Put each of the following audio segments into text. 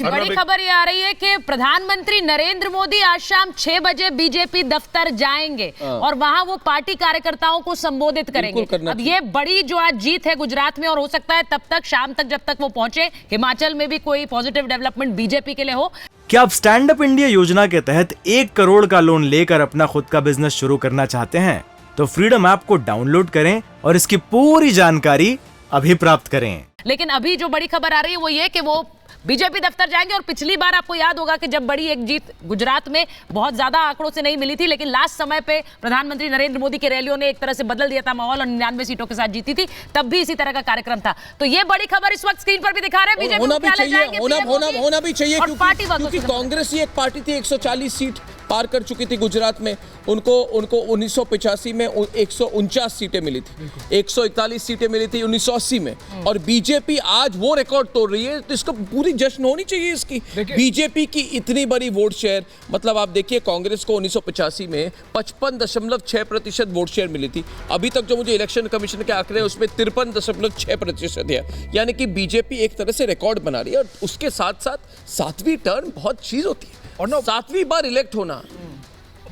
बड़ी खबर ये आ रही है कि प्रधानमंत्री नरेंद्र मोदी आज शाम 6 बजे बीजेपी दफ्तर जाएंगे और वहां वो पार्टी कार्यकर्ताओं को संबोधित करेंगे। अब ये बड़ी जो आज जीत है गुजरात में, और हो सकता है तब तक शाम तक जब तक वो पहुंचे हिमाचल में भी कोई पॉजिटिव डेवलपमेंट बीजेपी के लिए हो। क्या आप स्टैंड अप इंडिया योजना के तहत 1 करोड़ का लोन लेकर अपना खुद का बिजनेस शुरू करना चाहते हैं? तो फ्रीडम ऐप को डाउनलोड करें और इसकी पूरी जानकारी अभी प्राप्त करें। लेकिन अभी जो बड़ी खबर आ रही है वो ये कि वो बीजेपी दफ्तर जाएंगे। और पिछली बार आपको याद होगा कि जब बड़ी एक जीत गुजरात में बहुत ज्यादा आंकड़ों से नहीं मिली थी, लेकिन लास्ट समय पे प्रधानमंत्री नरेंद्र मोदी के रैलियों ने एक तरह से बदल दिया था माहौल और 99 सीटों के साथ जीती थी। तब भी इसी तरह का कार्यक्रम था। तो ये बड़ी खबर इस वक्त स्क्रीन पर भी दिखा रहे हैं। बीजेपी होना भी चाहिए क्योंकि कांग्रेस ही एक पार्टी थी 140 सीट पार कर चुकी थी गुजरात में। उनको 1985 में 149 सीटें मिली थी, 141 सीटें मिली थी 1980 में, और बीजेपी आज वो रिकॉर्ड तोड़ रही है। तो इसको पूरी जश्न होनी चाहिए इसकी। बीजेपी की इतनी बड़ी वोट शेयर, मतलब आप देखिए कांग्रेस को 1985 में 55.6% वोट शेयर मिली थी। अभी तक जो मुझे इलेक्शन कमीशन के आंकड़े उसमें 53.6% है। यानी कि बीजेपी एक तरह से रिकॉर्ड बना रही है। और उसके साथ साथ 7वीं टर्म बहुत चीज होती है, और 7वीं बार इलेक्ट होना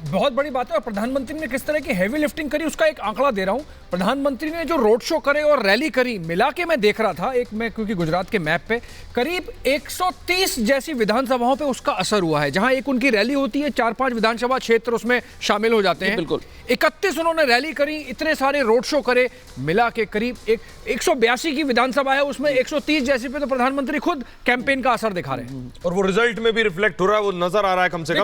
बहुत बड़ी बात है। और प्रधानमंत्री ने किस तरह की हेवी लिफ्टिंग करी उसका एक आंकड़ा दे रहा हूं। प्रधानमंत्री ने जो रोड शो करे और रैली करी, मिला के मैं देख रहा था एक मैं, क्योंकि गुजरात के मैप पे करीब 130 जैसी विधानसभाओं पे उसका असर हुआ है। जहां एक उनकी रैली होती है, 4-5 विधानसभा क्षेत्र उसमें शामिल हो जाते हैं। बिल्कुल 31 उन्होंने रैली करी, इतने सारे रोड शो करे, मिला के करीब 182 की विधानसभा है, उसमें 130 जैसी पे तो प्रधानमंत्री खुद कैंपेन का असर दिखा रहे हैं। और वो रिजल्ट में भी रिफ्लेक्ट हो रहा है, वो नजर आ रहा है। कम से कम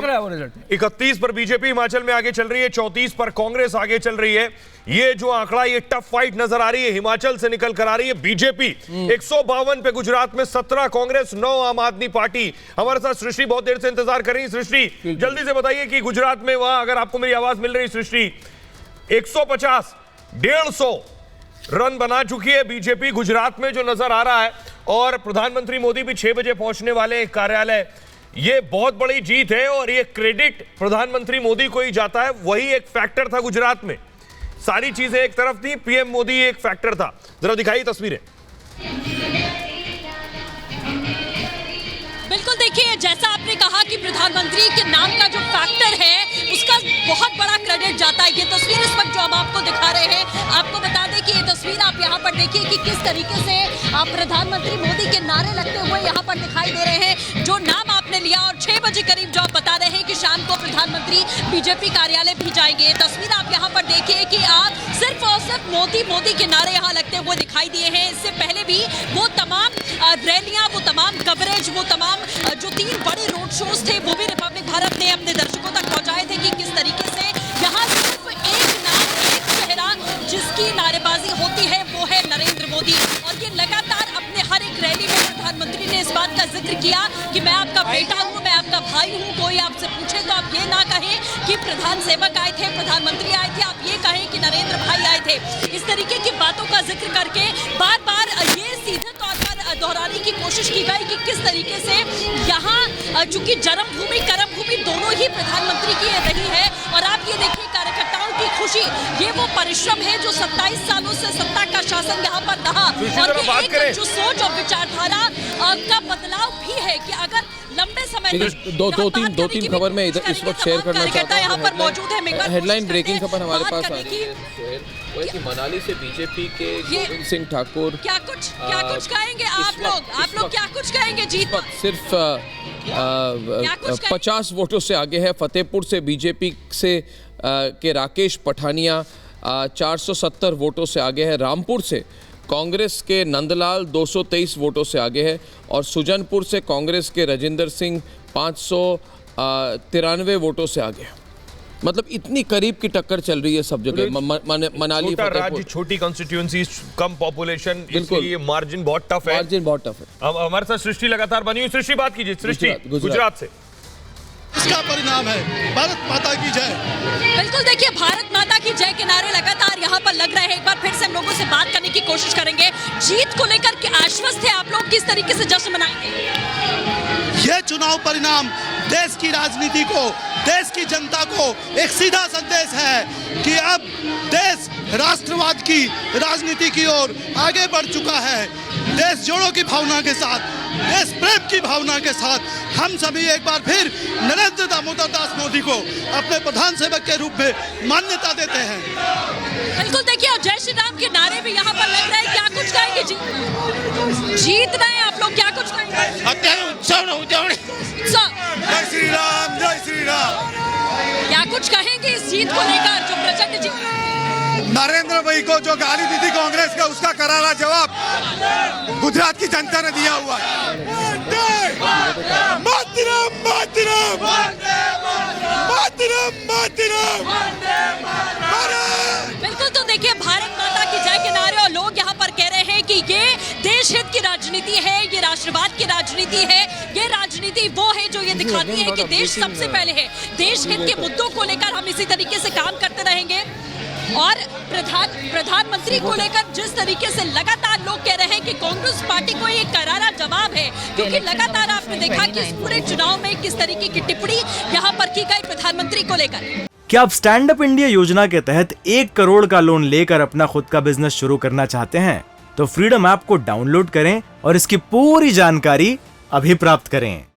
31 पर बीजेपी हिमाचल में आगे चल रही है, 34 पर कांग्रेस आगे चल रही है। ये जो आंकड़ा, ये टफ फाइट नजर आ रही है, हिमाचल से निकल कर आ रही है बीजेपी 152 पे, गुजरात में 17 कांग्रेस, 9 आम आदमी पार्टी। हमारे साथ सृष्टि बहुत देर से इंतजार कर रही है। सृष्टि, जल्दी से बताइए कि गुजरात में वहां अगर आपको मेरी आवाज मिल रही, सृष्टि 150 150 रन बना चुकी है बीजेपी गुजरात में, जो नजर आ रहा है। और प्रधानमंत्री मोदी भी 6 बजे पहुंचने वाले हैं कार्यालय। ये बहुत बड़ी जीत है और ये क्रेडिट प्रधानमंत्री मोदी को ही जाता है। वही एक फैक्टर था गुजरात में, सारी चीजें एक तरफ थी, पीएम मोदी एक फैक्टर था। जरा दिखाइए तस्वीरें। बिल्कुल, देखिए जैसा आपने कहा कि प्रधानमंत्री के नाम का जो फैक्टर है उसका बहुत बड़ा क्रेडिट जाता है। ये तस्वीर इस वक्त जो हम आपको दिखा रहे हैं, आपको बता दें कि ये तस्वीर आप यहाँ पर देखिए कि किस तरीके से आप प्रधानमंत्री मोदी के नारे लगते हुए यहाँ पर दिखाई दे रहे हैं। जो नाम आपने लिया, और 6 बजे करीब जो आप बता रहे हैं कि शाम को प्रधानमंत्री बीजेपी कार्यालय भी जाएंगे। तस्वीर आप यहाँ पर देखिए कि आप सिर्फ और सिर्फ मोदी मोदी के नारे यहाँ लगते हुए दिखाई दिए हैं। इससे पहले भी वो तमाम रैलियां, वो तमाम कवरेज, वो तमाम जो 3 बड़े रोड शोज थे वो भी रिपब्लिक भारत ने अपने दर्शकों तक पहुंचाए थे कि किस तरीके से यहाँ सिर्फ एक नाम, एक चेहरा जिसकी नारेबाजी होती है वो है नरेंद्र मोदी। और ये लगातार अपने हर एक रैली में प्रधानमंत्री ने इस बात का जिक्र किया कि मैं आपका बेटा हूँ, मैं आपका भाई हूँ। कोई आपसे पूछे तो आप ये ना कहें कि प्रधान सेवक आए थे, प्रधानमंत्री आए थे, आप ये कहें कि नरेंद्र भाई आए थे। इस तरीके की बातों का जिक्र करके बार बार ये सीधे तौर पर दोहराने की कोशिश की गई कि किस तरीके से यहाँ चूंकि जन्मभूमि कर्मभूमि दोनों ही प्रधानमंत्री की रही है। और आप ये देखिए कार्यकर्ताओं की खुशी, ये वो परिश्रम है जो 27 सालों से सत्ता का शासन यहाँ पर रहा। और ये एक जो सोच और विचारधारा का बदलाव भी है कि अगर लंबे समय दो तीन खबर में इधर इस वक्त शेयर करना चाहता हूं। यहाँ पर मौजूद है, हेडलाइन ब्रेकिंग खबर हमारे पास आ रही है कि मनाली से बीजेपी के गोविंद सिंह ठाकुर क्या कुछ कहेंगे आप लोग क्या कुछ कहेंगे? जीत सिर्फ 50 वोटों से आगे है। फतेहपुर से बीजेपी से के राकेश पठानिया 470 वोटों से आगे है। रामपुर से कांग्रेस के नंदलाल 223 वोटों से आगे है। और सुजनपुर से कांग्रेस के राजेंद्र सिंह 593 वोटों से आगे है। मतलब इतनी करीब की टक्कर चल रही है सब जगह। मनाली, राज्य, छोटी कॉन्स्टिट्यूएंसी, कम पॉपुलेशन, इसलिए मार्जिन बहुत टफ है। अब हमारे साथ सृष्टि लगातार बनी हुई। सृष्टि, बात कीजिए। सृष्टि, गुजरात से इसका परिणाम है भारत माता की जय। बिल्कुल, देखिए भारत माता की जय के नारे लगातार यहाँ पर लग रहे हैं। एक बार फिर से हम लोगों से बात करने की कोशिश करेंगे। जीत को लेकर के आश्वस्त है आप लोग, किस तरीके से जश्न मनाएंगे? यह चुनाव परिणाम देश की राजनीति को, देश की जनता को एक सीधा संदेश है कि अब देश राष्ट्रवाद की राजनीति की ओर आगे बढ़ चुका है। देश जोड़ों की भावना के साथ देश प्रेम की भावना के साथ हम सभी एक बार फिर नरेंद्र दामोदर दास मोदी को अपने प्रधान सेवक के रूप में मान्यता देते हैं। बिल्कुल, देखिए और जय श्री राम के नारे भी यहाँ पर लग रहे हैं। क्या कुछ कहेंगे? जीत रहे हैं आप लोग, क्या कुछ कहेंगे? जय श्री राम, जय श्री राम। क्या कुछ कहेंगे इस जीत को लेकर जो प्रचंड जीत? नरेंद्र भाई को जो गाली दी थी कांग्रेस का, उसका करारा जवाब गुजरात की जनता ने दिया हुआ है। मातरम, मातरम, मातरम, मातरम। बिल्कुल, तो देखिए भारत माता की जय के नारे और लोग यहाँ पर कह रहे हैं कि ये देश हित की राजनीति है, ये राष्ट्रवाद की राजनीति है, ये राजनीति वो है जो ये दिखाती है कि देश सबसे पहले है। देश हित के मुद्दों को लेकर हम इसी तरीके से काम करते रहेंगे और प्रधानमंत्री को लेकर जिस तरीके से लगातार लोग कह रहे हैं कि कांग्रेस पार्टी को ये करारा जवाब है, क्योंकि लगातार आपने देखा कि इस पूरे चुनाव में किस तरीके की टिप्पणी यहाँ पर की गई प्रधानमंत्री को लेकर। क्या आप स्टैंड अप इंडिया योजना के तहत 1 करोड़ का लोन लेकर अपना खुद का बिजनेस शुरू करना चाहते हैं? तो फ्रीडम ऐप को डाउनलोड करें और इसकी पूरी जानकारी अभी प्राप्त करें।